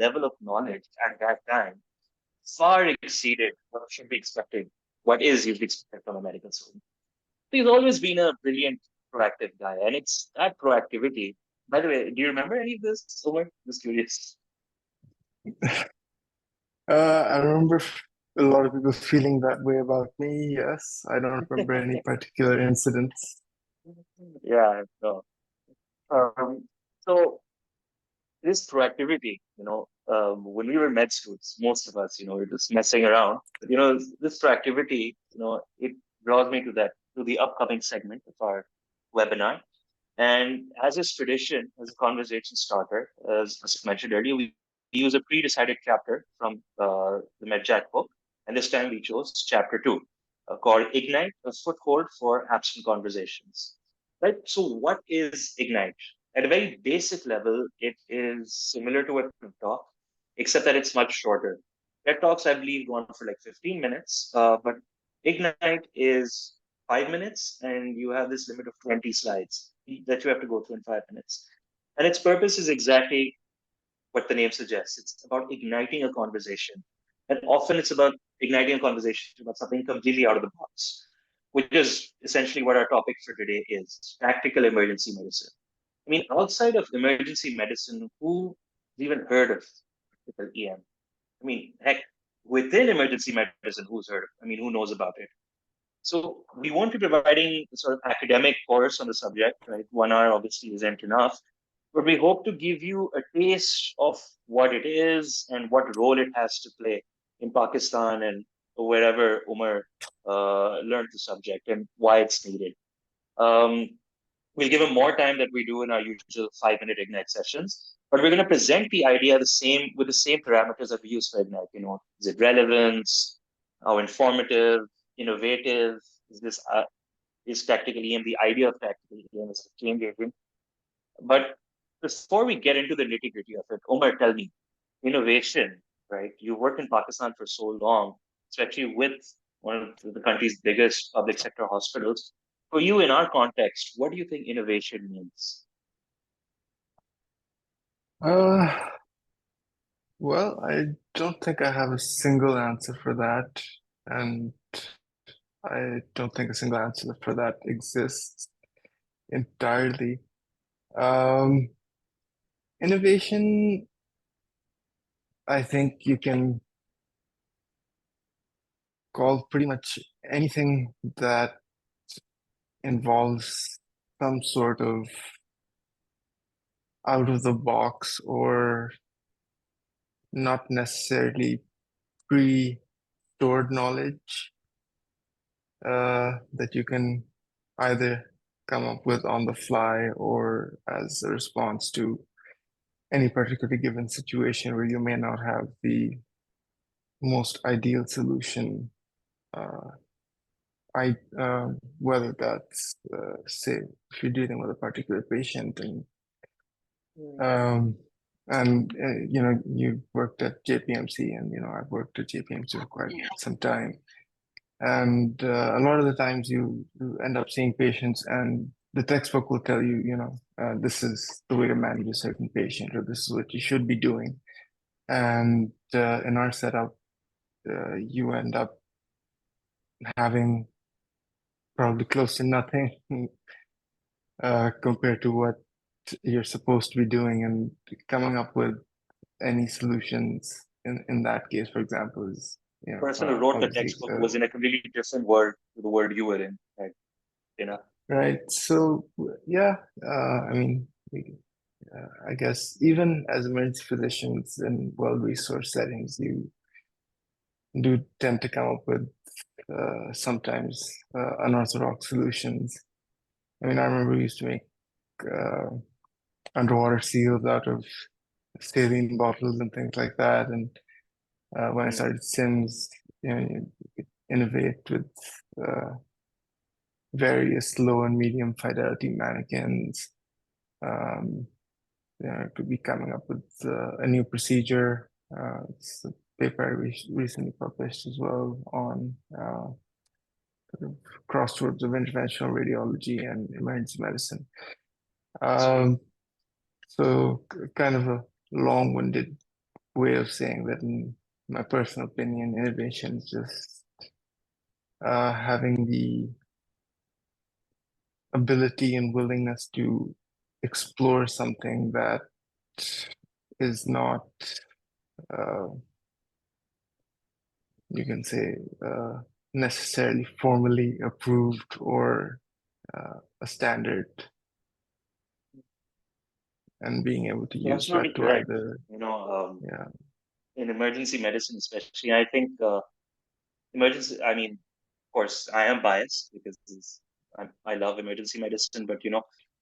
level of knowledge at that time far exceeded what should be expected, what is usually expected from a medical student. He's always been a brilliant, proactive guy, and it's that proactivity. By the way, do you remember any of this, Omar? Just curious. I remember a lot of people feeling that way about me. Yes, I don't remember any particular incidents. Yeah, no. So this proactivity, when we were med students, most of us, we're just messing around. But, this proactivity, it draws me to the upcoming segment of our webinar. And as is tradition, as a conversation starter, as I mentioned earlier, we use a pre-decided chapter from the Medjack book. And this time we chose chapter 2, called Ignite, a foothold for absent conversations. Right? So what is Ignite? At a very basic level, it is similar to a TED Talk, except that it's much shorter. TED Talks, I believe, go on for like 15 minutes, but Ignite is 5 minutes, and you have this limit of 20 slides that you have to go through in 5 minutes. And its purpose is exactly what the name suggests. It's about igniting a conversation. And often it's about igniting a conversation about something completely out of the box, which is essentially what our topic for today is: tactical emergency medicine. I mean, outside of emergency medicine, who's even heard of tactical EM? I mean, heck, within emergency medicine, who's heard of? I mean, who knows about it? So we won't be providing a sort of academic course on the subject, right? 1 hour obviously isn't enough, but we hope to give you a taste of what it is and what role it has to play in Pakistan and wherever Umar learned the subject and why it's needed. Um, we'll give him more time that we do in our usual 5 minute Ignite sessions, but we're going to present the idea the same with the same parameters that we use for Ignite. Is it relevance? How informative? Innovative? Is this is tactical EM the idea of tactical EM is a change agent? But before we get into the nitty gritty of it, Omar, tell me, innovation, right? You worked in Pakistan for so long, especially with one of the country's biggest public sector hospitals. For you, in our context, what do you think innovation means? Uh, well, I don't think I have a single answer for that, and I don't think a single answer for that exists entirely. Um, Innovation, I think you can call pretty much anything that involves some sort of out of the box or not necessarily pre-stored knowledge that you can either come up with on the fly or as a response to any particularly given situation where you may not have the most ideal solution. Uh, Whether that's say if you're dealing with a particular patient um, and you worked at JPMC and I've worked at JPMC for quite some time. And a lot of the times you end up seeing patients and the textbook will tell you, this is the way to manage a certain patient or this is what you should be doing. And in our setup, you end up having probably close to nothing compared to what you're supposed to be doing and coming up with any solutions in that case, for example, is, The person who wrote the obviously textbook was in a completely different world to the world you were in, right? You know. right. So yeah, I mean, I guess even as emergency physicians in well-resourced settings, you do tend to come up with sometimes unorthodox solutions. I mean, I remember we used to make uh, underwater seals out of saline bottles and things like that. And when I Mm. started Sims, you could innovate with uh, various low and medium fidelity mannequins. Um, it could be coming up with a new procedure. It's a paper I recently published as well on sort of crossroads of interventional radiology and emergency medicine. Sweet. Um, so kind of a long-winded way of saying that, in my personal opinion, innovation is just having the ability and willingness to explore something that is not, uh, you can say, necessarily formally approved or a standard, and being able to You're use absolutely that to correct. either, You know, yeah, in emergency medicine, especially, I think emergency. I mean, of course, I am biased because I love emergency medicine, but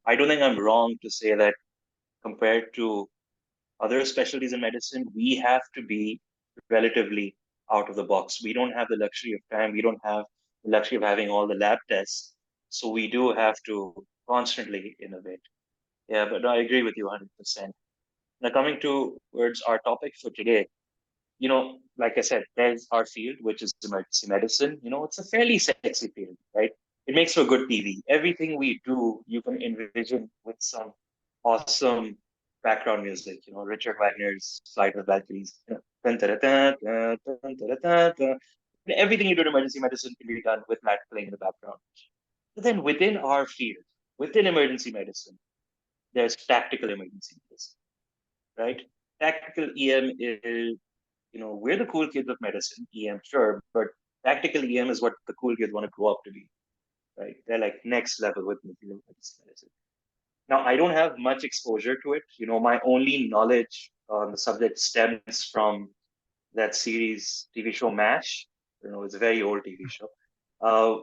I don't think I'm wrong to say that compared to other specialties in medicine, we have to be relatively out of the box. We don't have the luxury of time. We don't have the luxury of having all the lab tests. So we do have to constantly innovate. Yeah, but I agree with you 100%. Now, coming towards our topic for today, like I said, there's our field, which is emergency medicine. It's a fairly sexy field, right? It makes for good TV. Everything we do, you can envision with some awesome background music. Richard Wagner's Flight of the Valkyries. Dun, da, da, da, da, dun, da, da, da, da. Everything you do in emergency medicine can be done with Matt playing in the background. But then within our field, within emergency medicine, there's tactical emergency medicine, right? Tactical EM is we're the cool kids of medicine, EM, sure, but tactical EM is what the cool kids want to grow up to be, right? They're like next level with nuclear medicine. Now, I don't have much exposure to it. My only knowledge on the subject stems from that series TV show MASH. It's a very old TV show. Uh,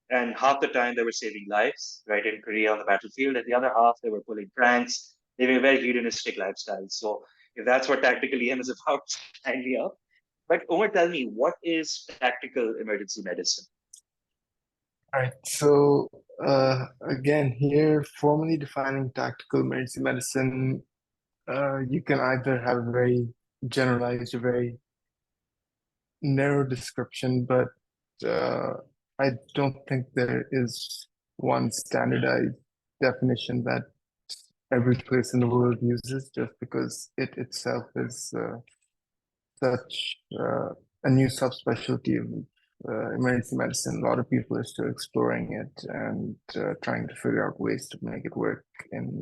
and half the time they were saving lives, right, in Korea on the battlefield, and the other half they were pulling pranks, living a very hedonistic lifestyle. So if that's what tactical EM is about, sign me up. But Omar, tell me, what is tactical emergency medicine? all right. So again, here, formally defining tactical emergency medicine, you can either have a very generalized, a very narrow description, but uh, I don't think there is one standardized definition that every place in the world uses, just because it itself is such a new subspecialty of emergency medicine. A lot of people are still exploring it and trying to figure out ways to make it work in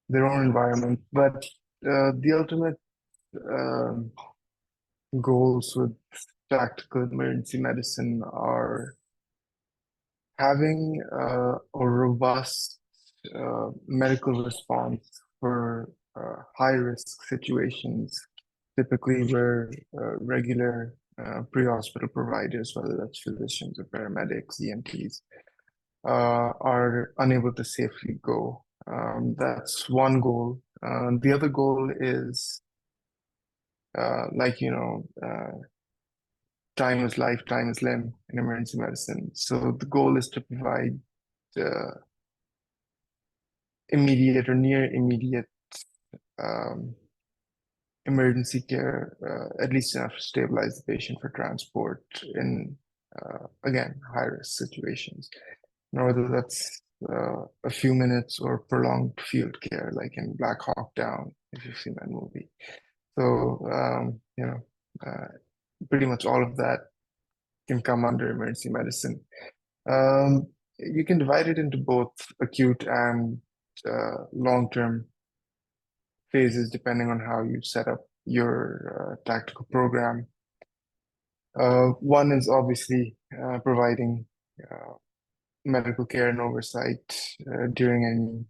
their own environment. But the ultimate um goals with tactical emergency medicine are having a robust medical response for high risk situations, typically where regular pre-hospital providers, whether that's physicians or paramedics, EMTs, are unable to safely go. That's one goal. The other goal is like, time is life, time is limb in emergency medicine. So the goal is to provide uh, immediate or near immediate um, emergency care, at least enough to stabilize the patient for transport in, again, high risk situations. Now, whether that's a few minutes or prolonged field care, like in Black Hawk Down, if you've seen that movie. So, pretty much all of that can come under emergency medicine. You can divide it into both acute and long-term phases, depending on how you set up your tactical program. One is obviously providing uh, medical care and oversight during any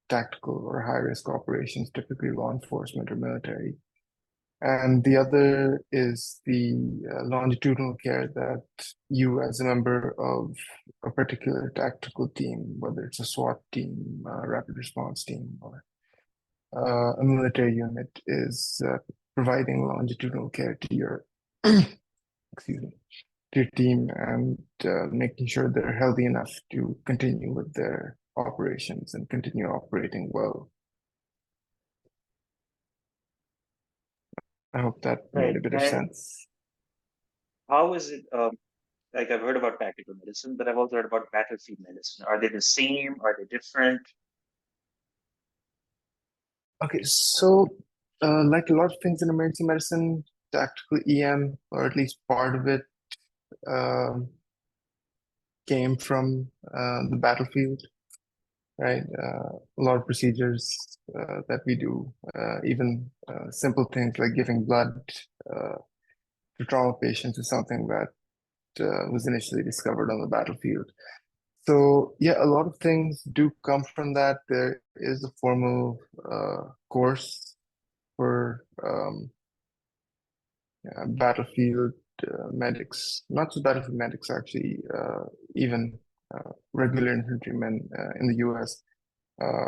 tactical or high-risk operations, typically law enforcement or military. And the other is the longitudinal care that you, as a member of a particular tactical team, whether it's a SWAT team, a rapid response team, or a military unit, is providing longitudinal care to your, excuse me, to your team, and making sure they're healthy enough to continue with their operations and continue operating well. I hope that made Right. a bit of And sense. how is it? Like I've heard about tactical medicine, but I've also heard about battlefield medicine. Are they the same? Are they different? Okay, so Like a lot of things in emergency medicine, tactical EM, or at least part of it, um, came from the battlefield, right? A lot of procedures that we do, even simple things like giving blood uh, to trauma patients, is something that was initially discovered on the battlefield. So yeah, a lot of things do come from that. There is a formal course for battlefield medics, not just battlefield medics actually, even regular infantrymen in the US.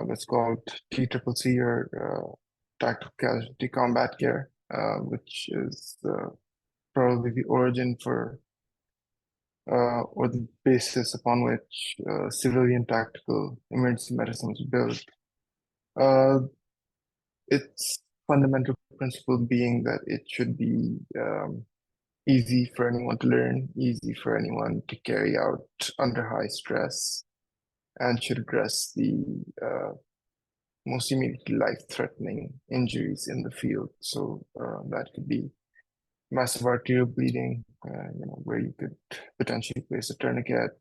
That's called TCCC or Tactical Casualty Combat Care, which is probably the origin for or the basis upon which civilian tactical emergency medicine was built. Uh, its fundamental principle being that it should be easy for anyone to learn, easy for anyone to carry out under high stress, and should address the most immediately life-threatening injuries in the field. So that could be massive arterial bleeding, where you could potentially place a tourniquet,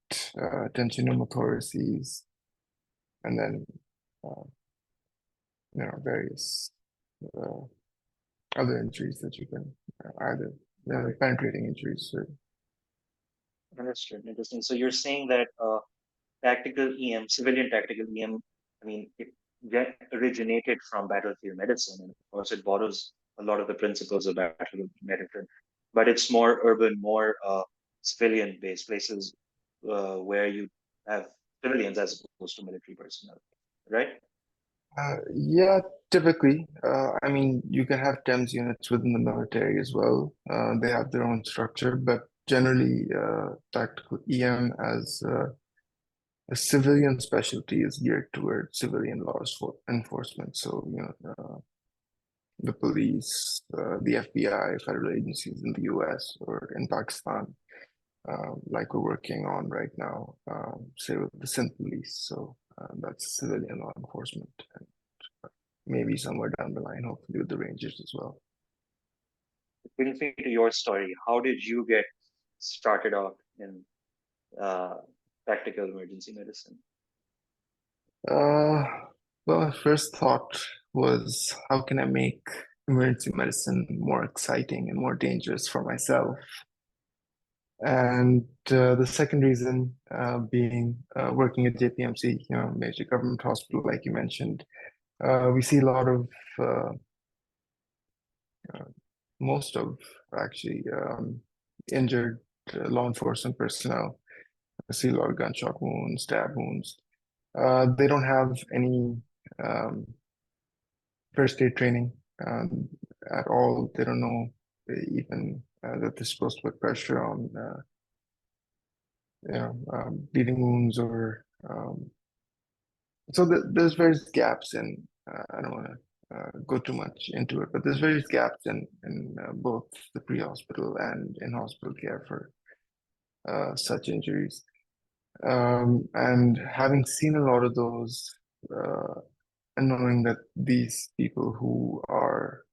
tension pneumothoraces, and then uh, various uh, other injuries that you can either penetrating injuries. So, Understood. Interesting. So you're saying that tactical EM, civilian tactical EM, I mean, it originated from battlefield medicine, and of course, it borrows a lot of the principles of battlefield medicine, but it's more urban, more civilian-based places where you have civilians as opposed to military personnel, right? yeah, typically, I mean, you can have TEMS units within the military as well. They have their own structure, but generally, tactical EM as a civilian specialty is geared toward civilian laws for enforcement. So, the police, the FBI, federal agencies in the US or in Pakistan, like we're working on right now, say with the Sindh police. So that's civilian law enforcement, and maybe somewhere down the line, hopefully with the Rangers as well. It brings me to your story. How did you get started out in uh, tactical emergency medicine? Uh, well, my first thought was, how can I make emergency medicine more exciting and more dangerous for myself? And the second reason being working at JPMC, major government hospital, like you mentioned. We see a lot of, uh, uh, most of actually, injured law enforcement personnel. I see a lot of gunshot wounds, stab wounds. They don't have any um, first aid training at all. They don't know even that they're supposed to put pressure on, bleeding wounds or so there's various gaps in. I don't want to go too much into it, but there's various gaps in both the pre-hospital and in hospital care for such injuries. And having seen a lot of those, uh, and knowing that these people who are,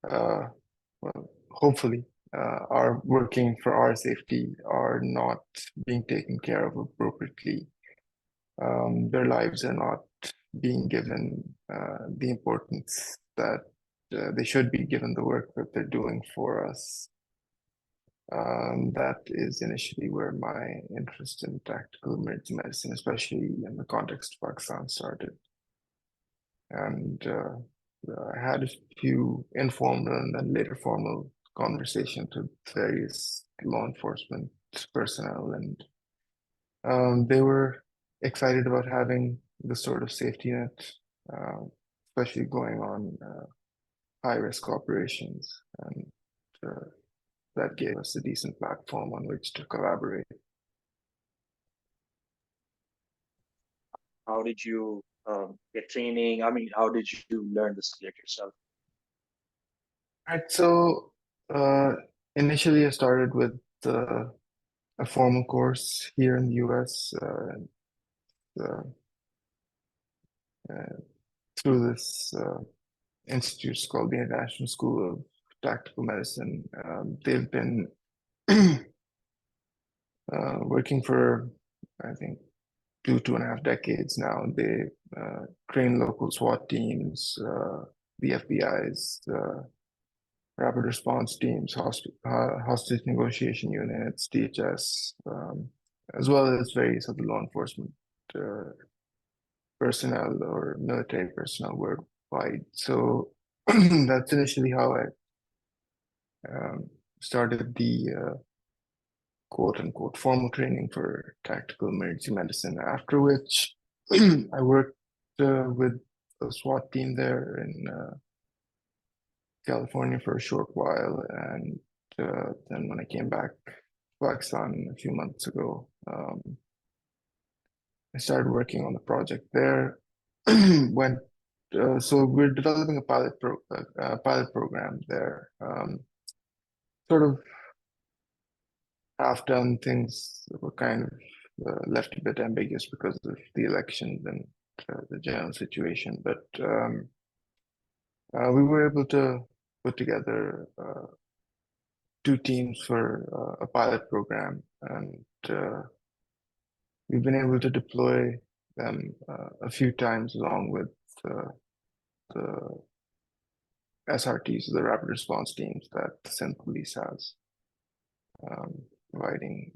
uh, well, hopefully, are working for our safety are not being taken care of appropriately. Their lives are not being given the importance that they should be given the work that they're doing for us. That is initially where my interest in tactical emergency medicine, especially in the context of Pakistan, started. And I had a few informal and then later formal conversations with various law enforcement personnel, and they were excited about having the sort of safety net, uh, especially going on high risk operations. And uh, that gave us a decent platform on which to collaborate. How did you get training? I mean, how did you learn the subject yourself? Right, so uh, initially I started with a formal course here in the US uh, through this. institutes called the International School of Tactical Medicine. They've been working for, I think, 2.5 decades now. They train local SWAT teams, the FBI's rapid response teams, hostage negotiation units, DHS, as well as various other law enforcement personnel or military personnel worldwide. So that's initially how I started the quote unquote formal training for tactical emergency medicine. After which, I worked with a SWAT team there in California for a short while, and then when I came back to Pakistan a few months ago, I started working on the project there. Went so we're developing a pilot program there. Sort of half-done things that were kind of left a bit ambiguous because of the elections and the general situation. But we were able to put together 2 teams for a pilot program, and we've been able to deploy them a few times along with the SRTs, the rapid response teams that the Sindh Police has, providing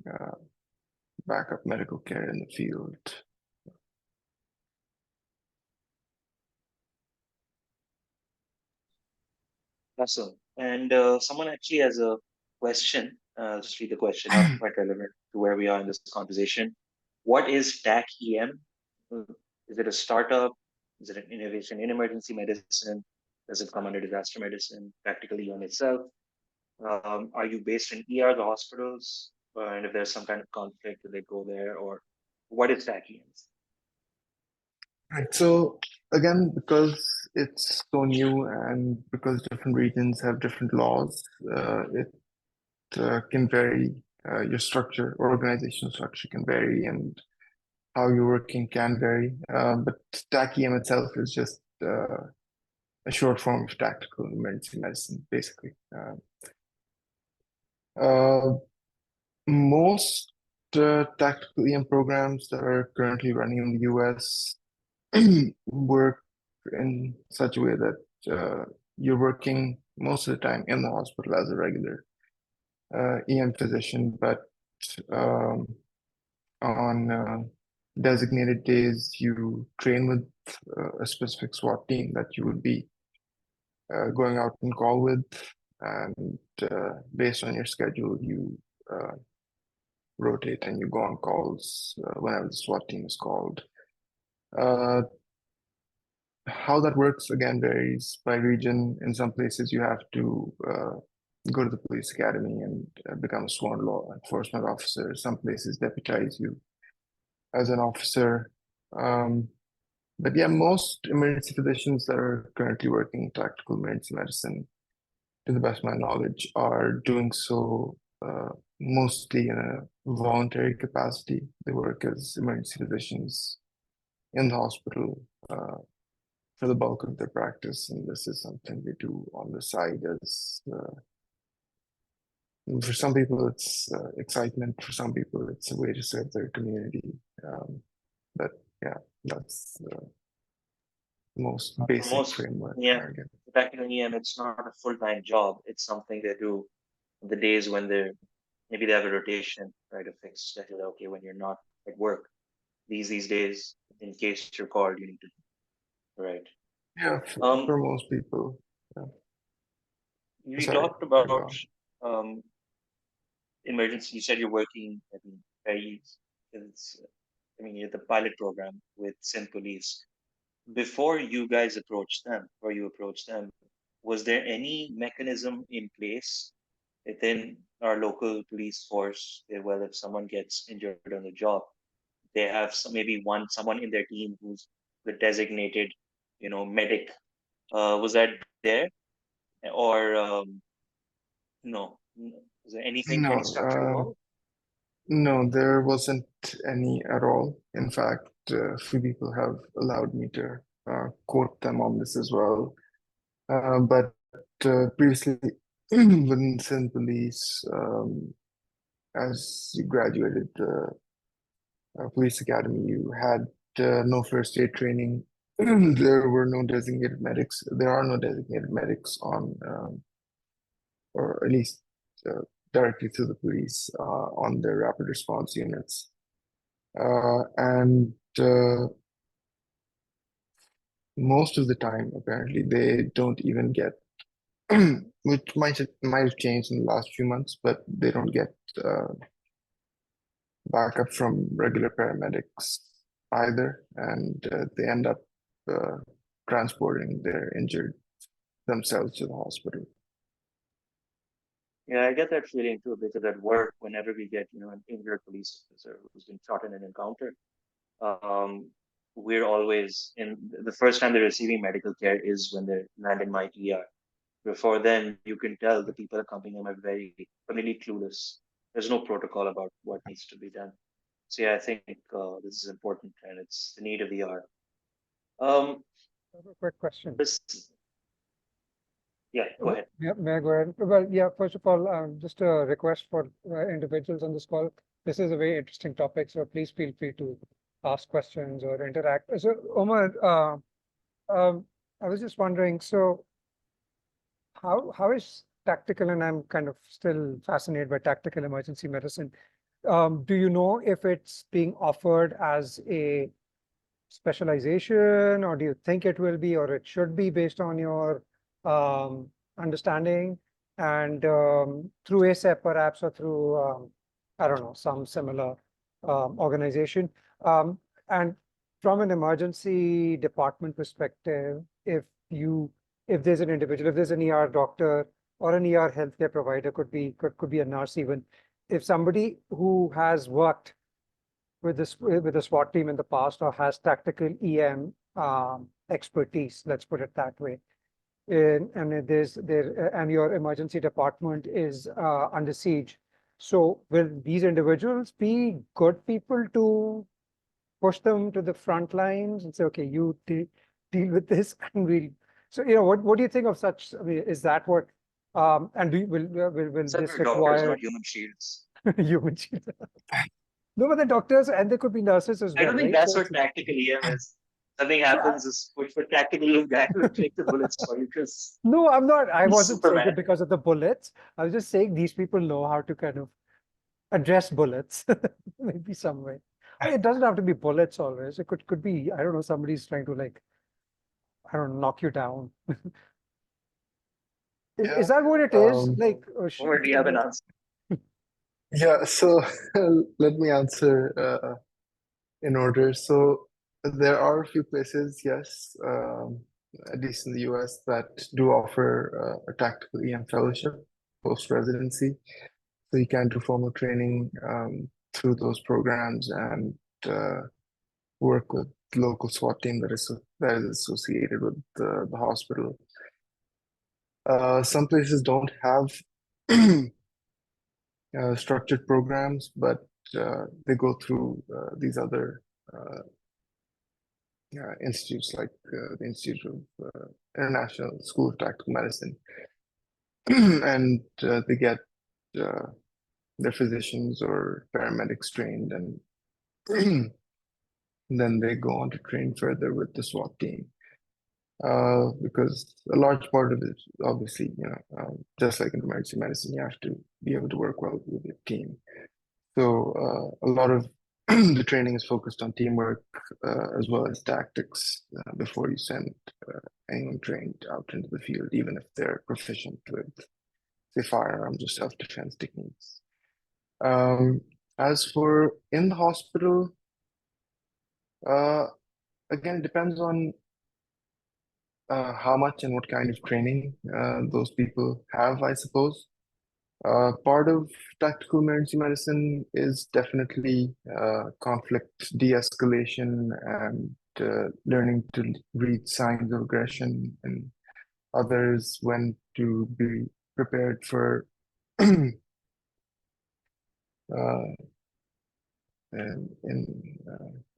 backup medical care in the field. Awesome. And someone actually has a question. Just read the question out, quite relevant to where we are in this conversation. What is TAC-EM? Is it a startup? Is it an innovation in emergency medicine? Does it come under disaster medicine, practical EM itself? Are you based in ER, the hospitals? And if there's some kind of conflict, do they go there? Or what is TAC-EM? Right. So again, because it's so new and because different regions have different laws, it can vary. Your structure, organizational structure can vary, and how you're working can vary. But TAC-EM itself is just a short form of tactical emergency medicine, basically. Most tactical EM programs that are currently running in the US work in such a way that you're working most of the time in the hospital as a regular EM physician, but um, on designated days you train with a specific SWAT team that you would be going out on call with, and based on your schedule, you rotate and you go on calls whenever the SWAT team is called. How that works again varies by region. In some places, you have to go to the police academy and become a sworn law enforcement officer. Some places deputize you as an officer. But yeah, most emergency physicians that are currently working in tactical emergency medicine, to the best of my knowledge, are doing so mostly in a voluntary capacity. They work as emergency physicians in the hospital for the bulk of their practice, and this is something they do on the side as for some people it's excitement, for some people it's a way to serve their community. But yeah, that's the most For basic most, framework. yeah, I guess. practical EM, it's not a full-time job. It's something they do on the days when they're maybe they have a rotation, right? A fixed schedule. Okay, when you're not at work, these days, in case you're called, you need to, right? Yeah, Um, for most people. Yeah. we Sorry, talked you go about on. emergency. You said you're working, I mean, very, it's, I mean, you're the pilot program with Sindh Police. Before you guys approached them, or you approached them, was there any mechanism in place within our local police force? Well, if someone gets injured on the job, they have some, maybe someone in their team who's the designated, medic. Was that there, or no? Is there anything, No, any structure involved? no, there wasn't any at all. In fact, a few people have allowed me to quote them on this as well. But previously, within Sindh Police, as you graduated the police academy, you had no first aid training. There were no designated medics. There are no designated medics on, or at least uh, directly to the police on their rapid response units. And most of the time, apparently, they don't even get, which might have changed in the last few months, but they don't get backup from regular paramedics either, and they end up uh, transporting their injured themselves to the hospital. Yeah, I get that feeling too, because at work, whenever we get, an injured police officer who's been shot in an encounter, um, we're always the first time they're receiving medical care is when they land in my ER. Before then, you can tell the people accompanying them are very completely clueless. There's no protocol about what needs to be done. So yeah, I think this is important, and it's the need of the hour. Um, I have a quick question. this, yeah, go ahead. Yeah, may I go ahead? Well, yeah, first of all, just a request for individuals on this call. This is a very interesting topic, so please feel free to ask questions or interact. So, Omar, I was just wondering, so how is tactical, and I'm kind of still fascinated by tactical emergency medicine. Do you know if it's being offered as a specialization, or do you think it will be, or it should be based on your understanding, and through ASAP perhaps, or through, I don't know, some similar organization? And from an emergency department perspective, if there's an individual, if there's an ER doctor or an ER healthcare provider, could be a nurse even, if somebody who has worked with the SWAT team in the past or has tactical EM expertise, let's put it that way, and your emergency department is under siege. So will these individuals be good people to push them to the front lines and say, okay, you deal with this, and we'll. So what do you think of such? I mean, is that what? And will Except this for doctors, require not human shields. human shield? No, but the doctors, and there could be nurses as I well, don't think right? that's So what tactical EM is. Something so happens is push for tactical EM guy will take the bullets for you because no, I'm not. I he's wasn't saying it Superman. because of the bullets. I was just saying these people know how to kind of address bullets, maybe some way. I mean, it doesn't have to be bullets always. It could be, I don't know, somebody's trying to, like, I don't know, knock you down. Yeah. Is that what it is? Um, Like, Or do you have an answer? yeah, so let me answer in order. So there are a few places, yes, at least in the US, that do offer a tactical EM fellowship post-residency. So you can do formal training through those programs and work with the local SWAT team that is associated with the hospital. Some places don't have structured programs, but they go through these other institutes like the Institute of International School of Tactical Medicine, and they get their physicians or paramedics trained, and then they go on to train further with the SWAT team. Because a large part of it, obviously, just like in emergency medicine, you have to be able to work well with your team. So a lot of the training is focused on teamwork as well as tactics before you send anyone trained out into the field, even if they're proficient with, say, firearms or self-defense techniques. As for in the hospital, again, it depends on how much and what kind of training those people have, I suppose. Part of tactical emergency medicine is definitely conflict de-escalation and learning to read signs of aggression and others when to be prepared for in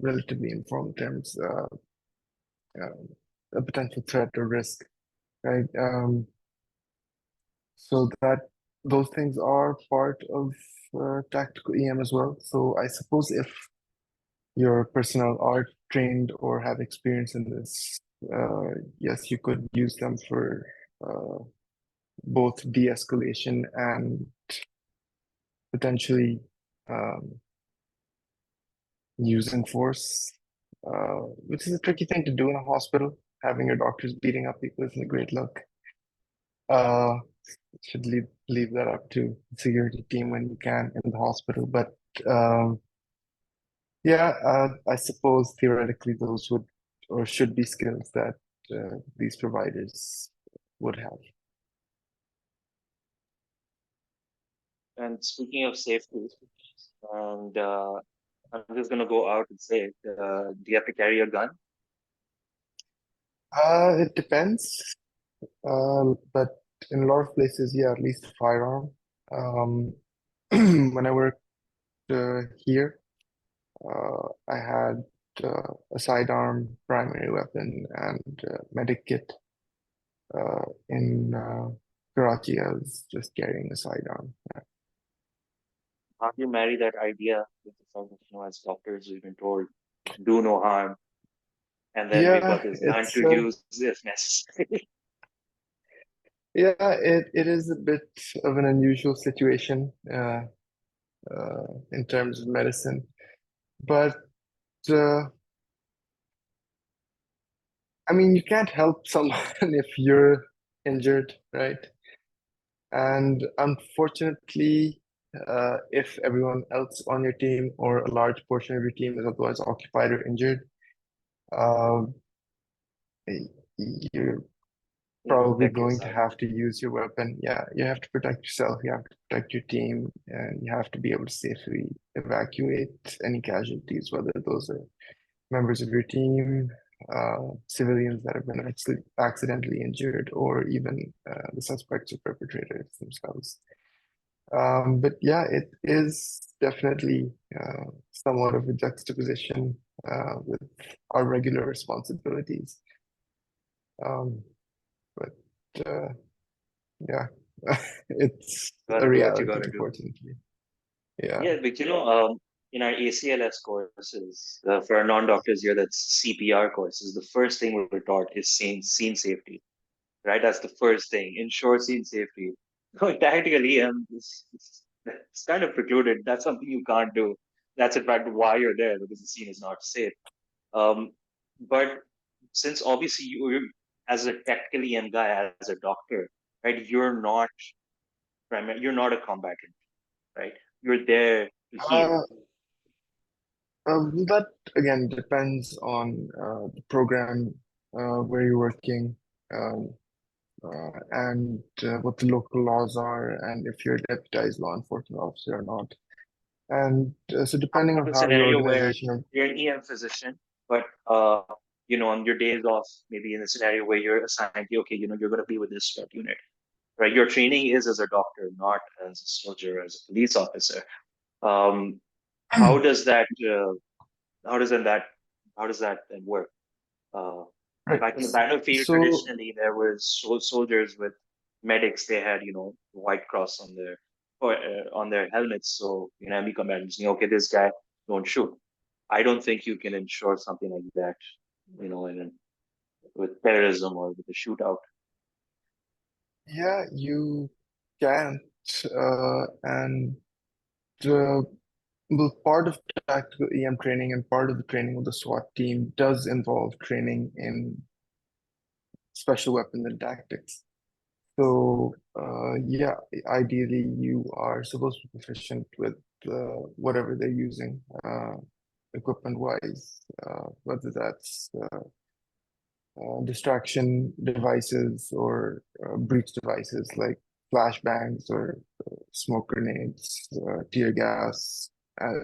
relatively informal terms a potential threat or risk. right? So those things are part of tactical EM as well. So I suppose if your personnel are trained or have experience in this, yes, you could use them for both de-escalation and potentially using force, which is a tricky thing to do in a hospital. Having your doctors beating up people isn't a great look. Should leave that up to the security team when you can in the hospital. But yeah, I suppose theoretically those would or should be skills that these providers would have. And speaking of safety, and I'm just gonna go out and say, do you have to carry a gun? It depends. But in a lot of places, yeah, at least a firearm. When I worked here, I had a sidearm primary weapon and medic kit. In Karachi, I was just carrying a sidearm. How do you marry that idea with the fact that, as doctors, we've been told, do no harm, and then we've Yeah, got this gun it's to use if necessary? yeah, it is a bit of an unusual situation in terms of medicine, but uh, I mean, you can't help someone if you're injured, right? And unfortunately, if everyone else on your team or a large portion of your team is otherwise occupied or injured, um, you're You probably protect going to yourself. have to use your weapon. Yeah, you have to protect yourself, you have to protect your team, and you have to be able to safely evacuate any casualties, whether those are members of your team, civilians that have been accidentally injured, or even the suspects or perpetrators themselves. But yeah, it is definitely somewhat of a juxtaposition with our regular responsibilities. Um, but yeah, it's a Gotta do what you reality, gotta do. unfortunately. Yeah. Yeah, but in our ACLS courses, for our non-doctors here, that's CPR courses, the first thing we're taught is scene safety, right? That's the first thing. Ensure scene safety. No, technically, it's kind of precluded. That's something you can't do. That's in fact why you're there, because the scene is not safe. Um, but since obviously as a technical EM guy, as a doctor, right, you're not a combatant, right? You're there to heal. Uh, that again depends on the program where you're working, um, and what the local laws are, and if you're a deputized law enforcement officer or not. And so How depending about on the how your scenario where organization, you're an EM physician, but on your days off, maybe in a scenario where you're assigned, okay, you're going to be with this SWAT unit, right? Your training is as a doctor, not as a soldier, as a police officer. Um, how does that, how does that, how does that then work? Uh, right? Back in the battlefield, So traditionally there were soldiers with medics. They had, the White Cross on their helmets. So, enemy combatants knew, okay, this guy, don't shoot. I don't think you can ensure something like that, with terrorism or with a shootout. yeah, you can't, and uh, well, part of tactical EM training and part of the training of the SWAT team does involve training in special weapons and tactics. So, yeah, ideally you are supposed to be proficient with whatever they're using, equipment-wise, whether that's distraction devices or breach devices like flashbangs or smoke grenades, tear gas,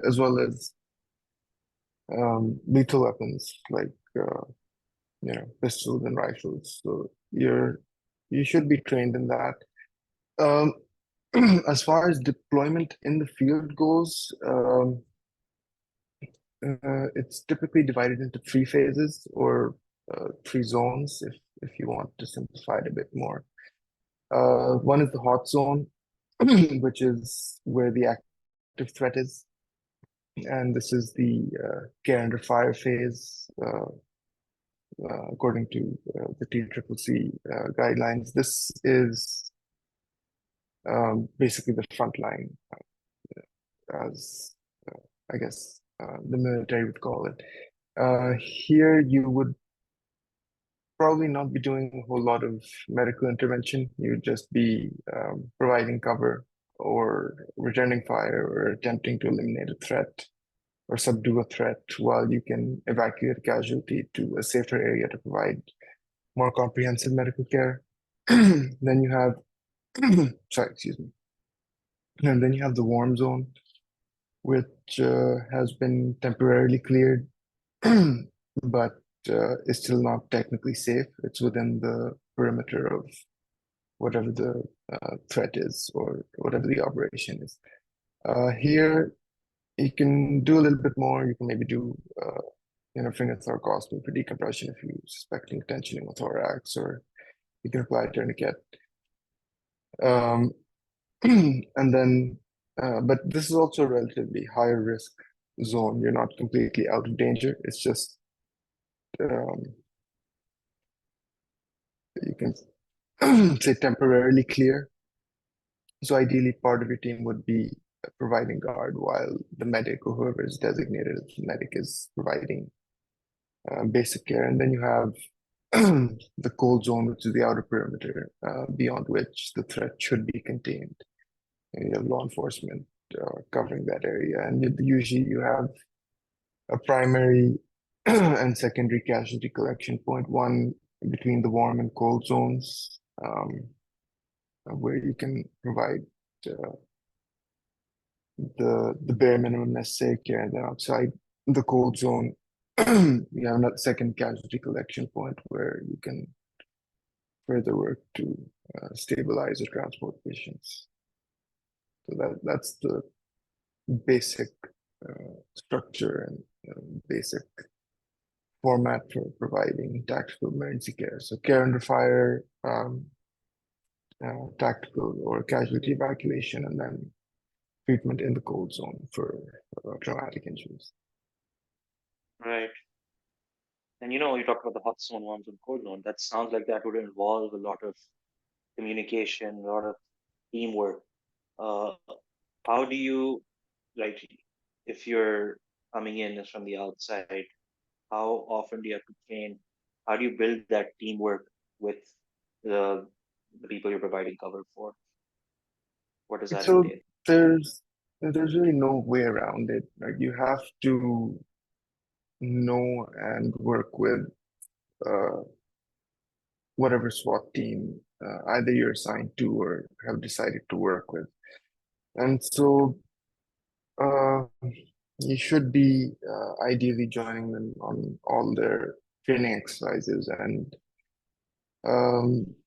as well as lethal weapons like pistols and rifles. So you should be trained in that. Um, as far as deployment in the field goes, it's typically divided into three phases or three zones, if you want to simplify it a bit more. One is the hot zone, which is where the active threat is. And this is the care under fire phase, according to the TCCC guidelines. This is basically the front line, as I guess the military would call it. Here, you would probably not be doing a whole lot of medical intervention. You'd just be providing cover or returning fire or attempting to eliminate a threat or subdue a threat while you can evacuate a casualty to a safer area to provide more comprehensive medical care. Then you have, sorry, excuse me. And then you have the warm zone, which has been temporarily cleared, but is still not technically safe. It's within the perimeter of whatever the threat is or whatever the operation is. Here, you can do a little bit more. You can maybe do, finger thoracoscopy for decompression if you're suspecting tensioning of thorax, or you can apply a tourniquet. And then, but this is also a relatively higher risk zone. You're not completely out of danger. It's just you can say temporarily clear. So ideally, part of your team would be providing guard while the medic or whoever is designated as the medic is providing basic care. And then you have the cold zone, which is the outer perimeter, beyond which the threat should be contained. And you have law enforcement covering that area. And usually you have a primary and secondary casualty collection point, one between the warm and cold zones, where you can provide the bare minimum necessary care. And then outside the cold zone, you have another second casualty collection point where you can further work to stabilize or transport patients. So that's the basic structure and basic format for providing tactical emergency care. So care under fire, tactical or casualty evacuation, and then treatment in the cold zone for traumatic injuries. Right. And you talked about the hot zone, warm zone, cold zone. That sounds like that would involve a lot of communication, a lot of teamwork. How do you, like, if you're coming in from the outside, how often do you have to train? How do you build that teamwork with the people you're providing cover for? What does that So entail? there's really no way around it. Like, you have to know and work with whatever SWAT team either you're assigned to or have decided to work with. And so you should be ideally joining them on all their training exercises, and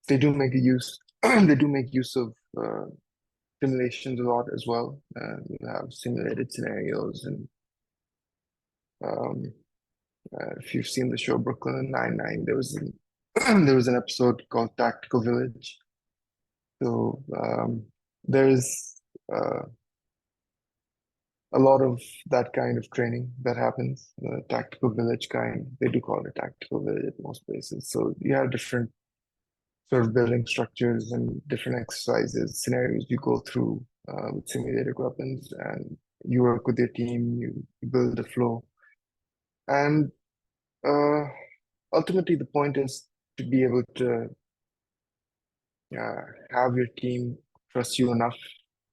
they do make use of simulations a lot as well. You have simulated scenarios, and if you've seen the show Brooklyn Nine-Nine, there was an episode called Tactical Village. So there's a lot of that kind of training that happens, tactical village kind. They do call it tactical village at most places. So you have different sort of building structures and different exercises, scenarios you go through with simulated weapons, and you work with your team, you build a flow. And ultimately, the point is to be able to have your team trust you enough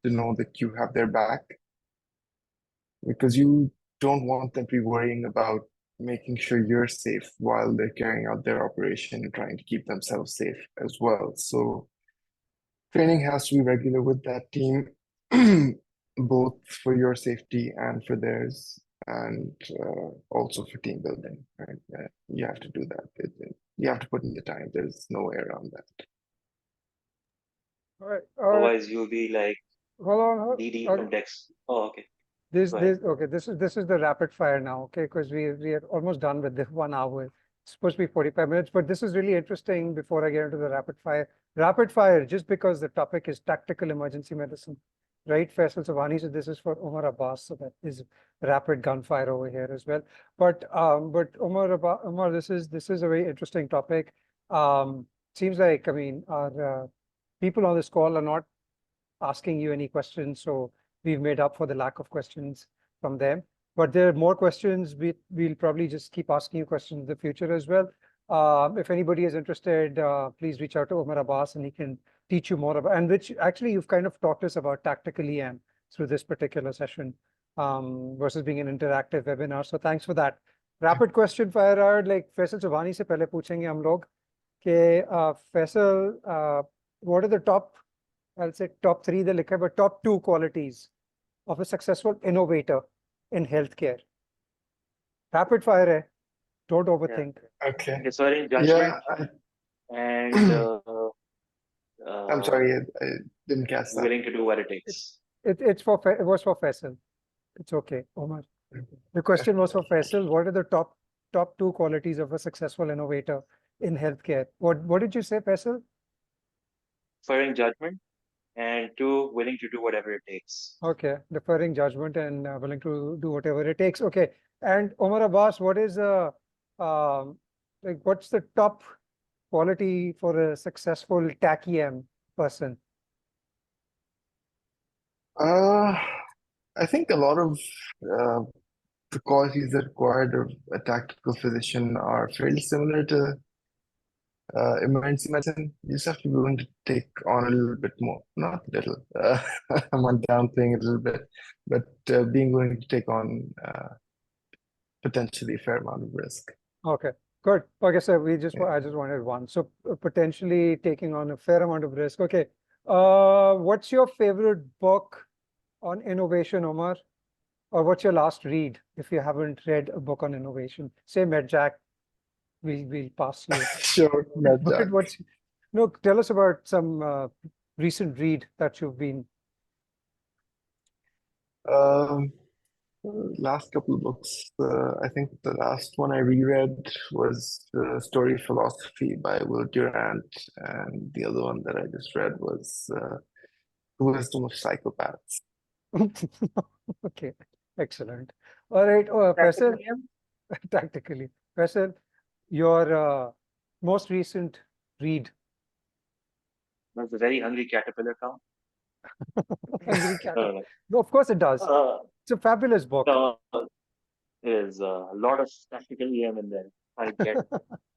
to know that you have their back, because you don't want them to be worrying about making sure you're safe while they're carrying out their operation and trying to keep themselves safe as well. So training has to be regular with that team, both for your safety and for theirs, and also for team building, right? You have to do that. You have to put in the time. There's no way around that. All right. Otherwise, you'll be like Hold on. DD Okay. from Dex. Oh, okay. This Go ahead. okay. This is the rapid fire now. Okay, because we are almost done with the 1 hour. supposed to be 45 minutes, but this is really interesting before I get into the rapid fire. Rapid fire, just because the topic is tactical emergency medicine, right? Faisal Savani, so this is for OmarAbbas, so that is rapid gunfire over here as well. But Omar, this is a very interesting topic. Seems like, I mean, our people on this call are not asking you any questions, so we've made up for the lack of questions from them. But there are more questions. We'll probably just keep asking you questions in the future as well. If anybody is interested, please reach out to OmarAbbas and he can teach you more about, and which actually you've kind of taught us about tactical EM through this particular session versus being an interactive webinar. So thanks for that. Rapid question fire round, like Faisal Subhani se pehle पूछेंगे हम लोग कि Faisal, what are the top, I'll say top 3 the likha, but top 2 qualities of a successful innovator in healthcare? Rapid fire hai. Don't overthink. Okay. Deferring judgment Yeah, and I'm sorry, I didn't catch that. willing to do what it takes. It was for Faisal. It's okay, Omar. The question was for Faisal. What are the top 2 qualities of a successful innovator in healthcare? What did you say, Faisal? Deferring judgment and 2, willing to do whatever it takes. Okay, deferring judgment and willing to do whatever it takes. Okay, and OmarAbbas, what is like what's the top quality for a successful TAC-EM person? I think a lot of the qualities that required of a tactical physician are fairly similar to emergency medicine. You just have to be willing to take on a little bit more, not little, I'm downplaying it a little bit, but being willing to take on potentially a fair amount of risk. Okay, good. Okay, so I just wanted one. So potentially taking on a fair amount of risk. Okay, what's your favorite book on innovation, Omar? Or what's your last read if you haven't read a book on innovation? Say Medjack. We'll pass you. Sure, Medjack. No, tell us about some recent read that you've been. Last couple of books. I think the last one I reread was The Story of Philosophy by Will Durant, and the other one that I just read was The Wisdom of Psychopaths. Okay, excellent. All right, Faisal, tactically. Faisal, your most recent read. Does the Very Hungry Caterpillar count? Hungry Caterpillar. No, of course it does. It's a fabulous book. There's a lot of tactical EM in there. I get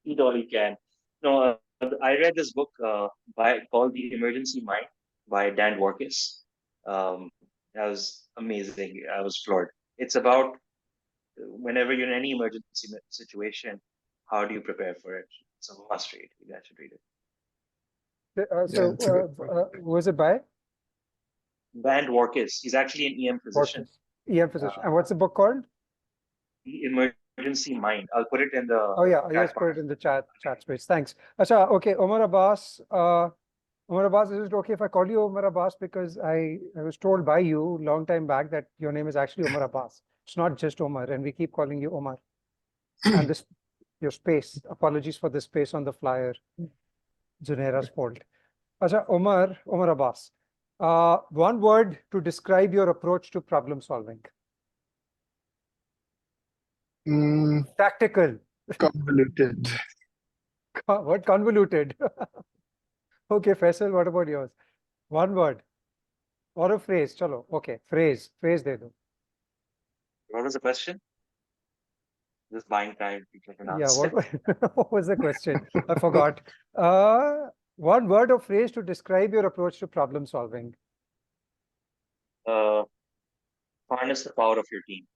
eat all you can. No, I read this book called The Emergency Mind by Dan Warkis. That was amazing. I was floored. It's about whenever you're in any emergency situation, how do you prepare for it? It's a must read. You guys should read it. Was it by? Dan Warkis. He's actually an EM physician. EM physician. And what's the book called? The Emergency Mind. I'll put it in the. Oh yeah, yes, put it in the chat space. Thanks. Acha, okay, OmarAbbas. OmarAbbas, is it okay if I call you OmarAbbas, because I was told by you a long time back that your name is actually OmarAbbas. It's not just Omar, and we keep calling you Omar. And this your space. Apologies for the space on the flyer. Junaira's fault. Acha, OmarAbbas. One word to describe your approach to problem solving. Tactical. Convoluted. What? Convoluted? Okay, Faisal, what about yours? One word or a phrase. Chalo. Okay, phrase de do. What was the question? Just buying time. Yeah, what was the question? I forgot. One word or phrase to describe your approach to problem solving. Harness the power of your team.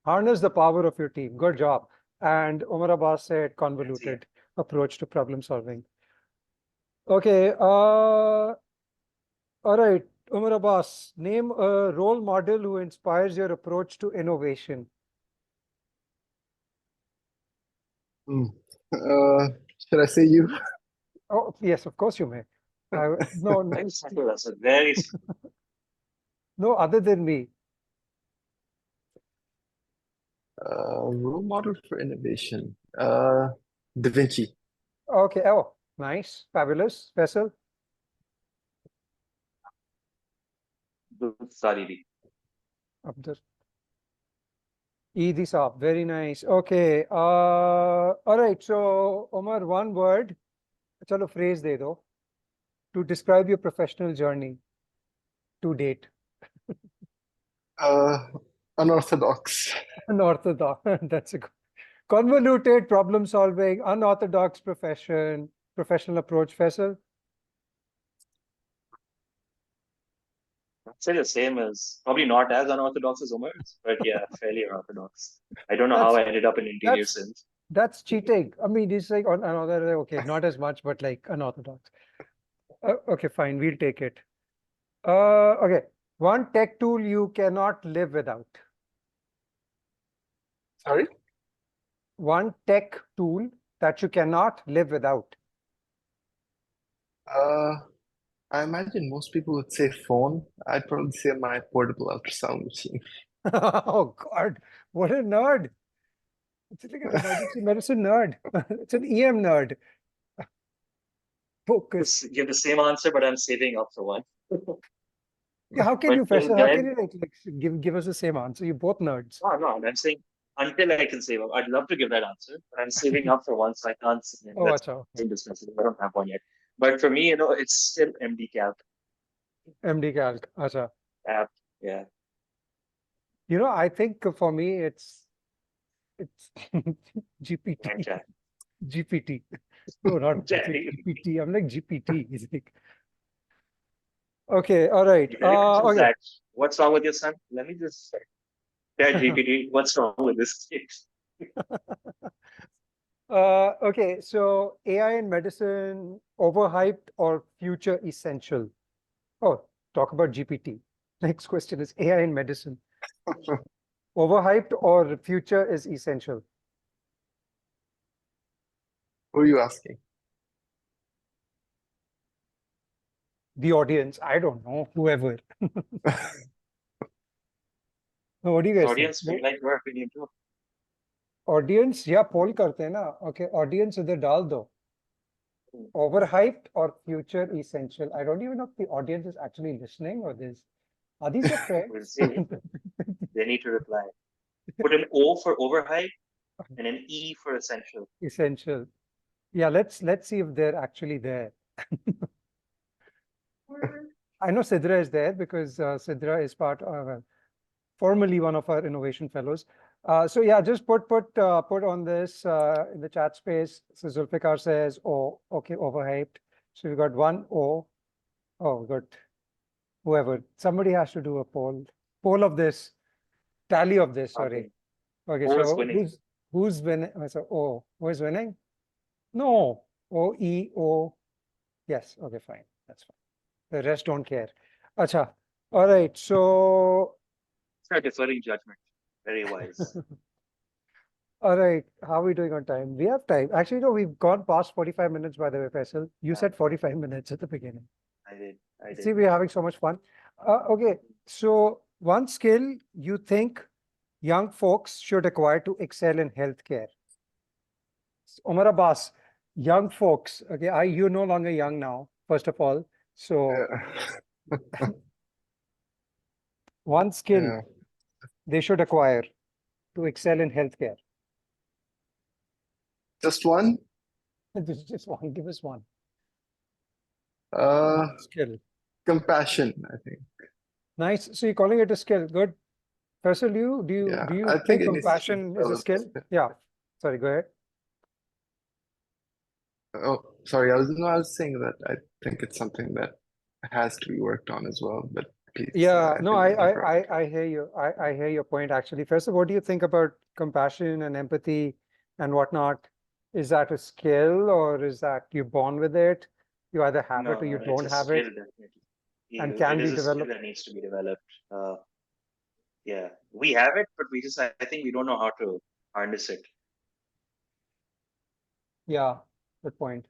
Harness the power of your team. Good job. And OmarAbbas said convoluted approach to problem solving. Okay. All right. OmarAbbas, name a role model who inspires your approach to innovation. Should I say you? Oh, yes, of course you may. No, Very simple. That's a very no, other than me. Role model for innovation. Da Vinci. Okay. Oh, nice. Fabulous. Faisal? Sorry. Abdur. Easy Saab. Very nice. Okay. All right. So, Omar, one word. Chalo, phrase de do. To describe your professional journey to date. Unorthodox. Unorthodox. That's a good. Convoluted problem solving, unorthodox professional approach. Faisal? I'd say the same as probably not as unorthodox as Omar's, but yeah, fairly unorthodox. I don't know how That's I ended up in interior that's sales. that's cheating. I mean, it's like on another, okay, not as much, but like unorthodox. Okay, fine, we'll take it. Okay, one tech tool you cannot live without. Sorry? One tech tool that you cannot live without. I imagine most people would say phone. I'd probably say my portable ultrasound machine. Oh God, what a nerd. It's like an emergency medicine nerd. It's an EM nerd. Focus. Give the same answer, but I'm saving up for one. Yeah, how can But you, Faisal? How can then, you like give us the same answer? You're both nerds. no, I'm saying until I can save up. I'd love to give that answer, but I'm saving up for one, so I can't. Oh, That's acha, okay. indispensable. I don't have one yet. But for me, it's still MD Calc MD Calc. Acha. app. Yeah. I think for me it's GPT. Medjack. GPT. No, not Medjack. GPT. I'm like GPT. It's like okay, all right. Who's Okay. that? What's wrong with your son? Let me just Chat GPT. What's wrong with this kid? Okay, so AI in medicine, overhyped or future essential? Oh, talk about GPT. Next question is AI in medicine. Overhyped or future is essential? Who are you asking? The audience, I don't know, whoever. What do you guys think? Audience, we like your opinion too. Audience, या poll करते हैं ना? Okay, audience इधर डाल दो. Overhyped or future essential? I don't even know if the audience is actually listening or this. Are these your friends? We'll see. They need to reply. Put an O for overhyped and an E for essential. Essential. Yeah, let's see if they're actually there. I know Sidra is there because Sidra is formerly one of our innovation fellows. So yeah, just put on this in the chat space. So Zulfikar says, oh, okay, overhyped. So we got one O. Oh, we got whoever. Somebody has to do a poll of this, tally of this. Sorry. Okay, O is so winning. who's winning? So O, who is winning? No, O E O. Yes. Okay, fine. That's fine. The rest don't care. Acha. All right. So. Start deferring judgment. Very wise. All right. How are we doing on time? We have time. Actually, no, we've gone past 45 minutes, by the way, Faisal. You said 45 minutes at the beginning. I did. See, we're having so much fun. Okay. So one skill you think young folks should acquire to excel in healthcare. OmarAbbas, young folks. Okay. You're no longer young now, first of all. So one skill they should acquire to excel in healthcare. Just one? Just one. Give us one. Skill. Compassion, I think. Nice. So you're calling it a skill. Good. Faisal, do you think compassion is a skill? Yeah. Sorry, go ahead. Oh, sorry. I was saying that I think it's something that has to be worked on as well. But please, yeah, no, I hear you. I hear your point actually. Faisal, what do you think about compassion and empathy and whatnot? Is that a skill or is that you're born with it? You either have it or you don't have it. Definitely. And can be it is a developed. skill that needs to be developed. Yeah, we have it, but I think we don't know how to harness it. Yeah, good point.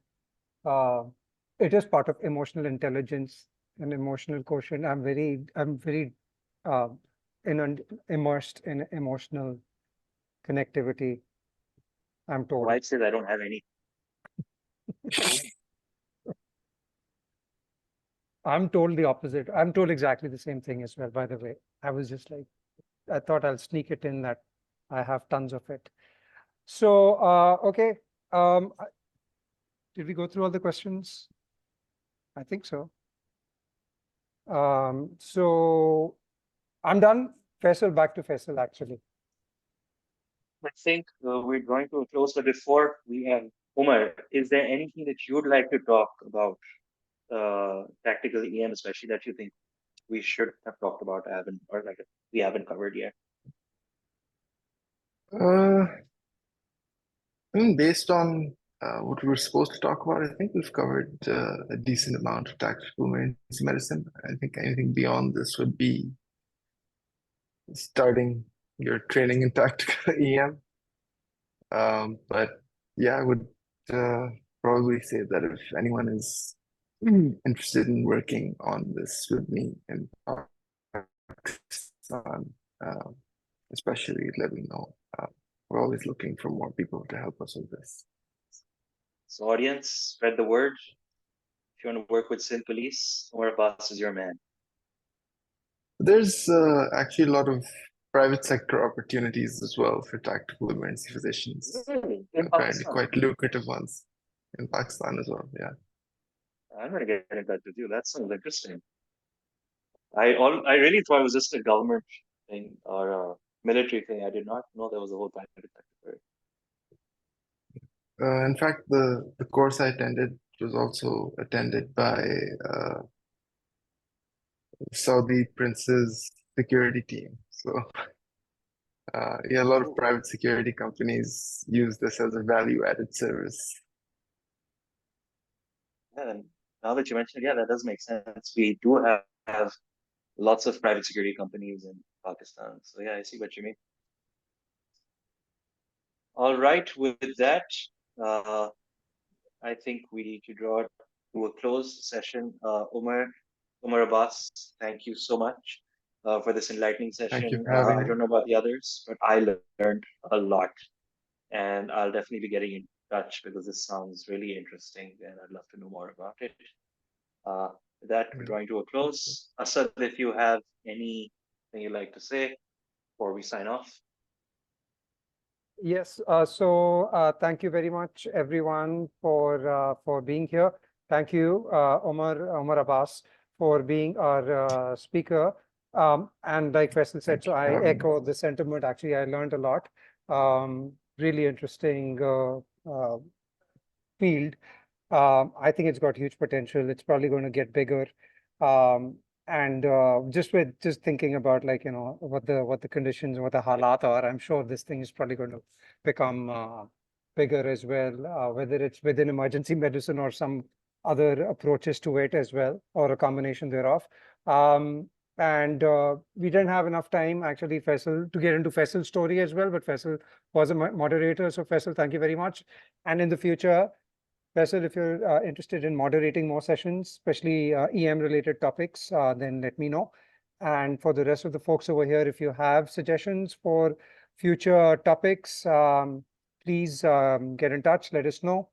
It is part of emotional intelligence and emotional quotient. I'm very immersed in emotional connectivity, I'm My told. wife says I don't have any. I'm told the opposite. I'm told exactly the same thing as well, by the way. I was just like, I thought I'll sneak it in that I have tons of it. So, okay. Did we go through all the questions? I think so. So I'm done. Faisal, back to Faisal, actually. I think we're going to close, but before we end, Umar, is there anything that you'd like to talk about tactical EM, especially that you think we should have talked about, haven't, or like we haven't covered yet? I mean, based on what we were supposed to talk about, I think we've covered a decent amount of tactical emergency medicine. I think anything beyond this would be starting your training in tactical EM. But yeah, I would probably say that if anyone is interested in working on this with me in Pakistan, especially let me know. We're always looking for more people to help us with this. So, audience, spread the word. If you want to work with Sindh Police, OmarAbbas is your man. There's actually a lot of private sector opportunities as well for tactical emergency physicians. Really? In Apparently, Pakistan? quite lucrative ones in Pakistan as well. Yeah. I'm going to get in touch with you. That sounds interesting. I really thought it was just a government thing or a military thing. I did not know there was a whole private sector for it. In fact, the course I attended was also attended by Saudi Prince's security team. So yeah, a lot of Oh, private security companies use this as a value-added service. yeah, and now that you mentioned it, yeah, that does make sense. We do have lots of private security companies in Pakistan. So yeah, I see what you mean. All right, with that, uh, I think we need to draw to a close session. OmarAbbas, thank you so much for this enlightening Thank you session. for having I me. don't know about the others, but I learned a lot, and I'll definitely be getting in touch because this sounds really interesting, and I'd love to know more about it. With that, we're drawing to a close. Asad, if you have anything you'd like to say before we sign off. Yes, thank you very much, everyone, for being here. Thank you, OmarAbbas, for being our speaker. And like Faisal said, so I echo the sentiment. Actually, I learned a lot. Really interesting field. I think it's got huge potential. It's probably going to get bigger. And just thinking about, like, you know, what the conditions, what the halat are, I'm sure this thing is probably going to become bigger as well, whether it's within emergency medicine or some other approaches to it as well, or a combination thereof. And we didn't have enough time, actually, Faisal, to get into Faisal's story as well, but Faisal was a moderator. So Faisal, thank you very much. And in the future, Faisal, if you're interested in moderating more sessions, especially EM-related topics, then let me know. And for the rest of the folks over here, if you have suggestions for future topics, please get in touch, let us know.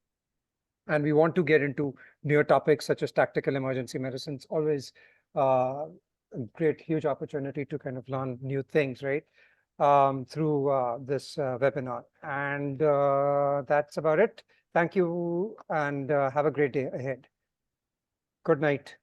And we want to get into newer topics such as tactical emergency medicine. It's always a great, huge opportunity to kind of learn new things, right? Through this webinar. And that's about it. Thank you, and have a great day ahead. Good night.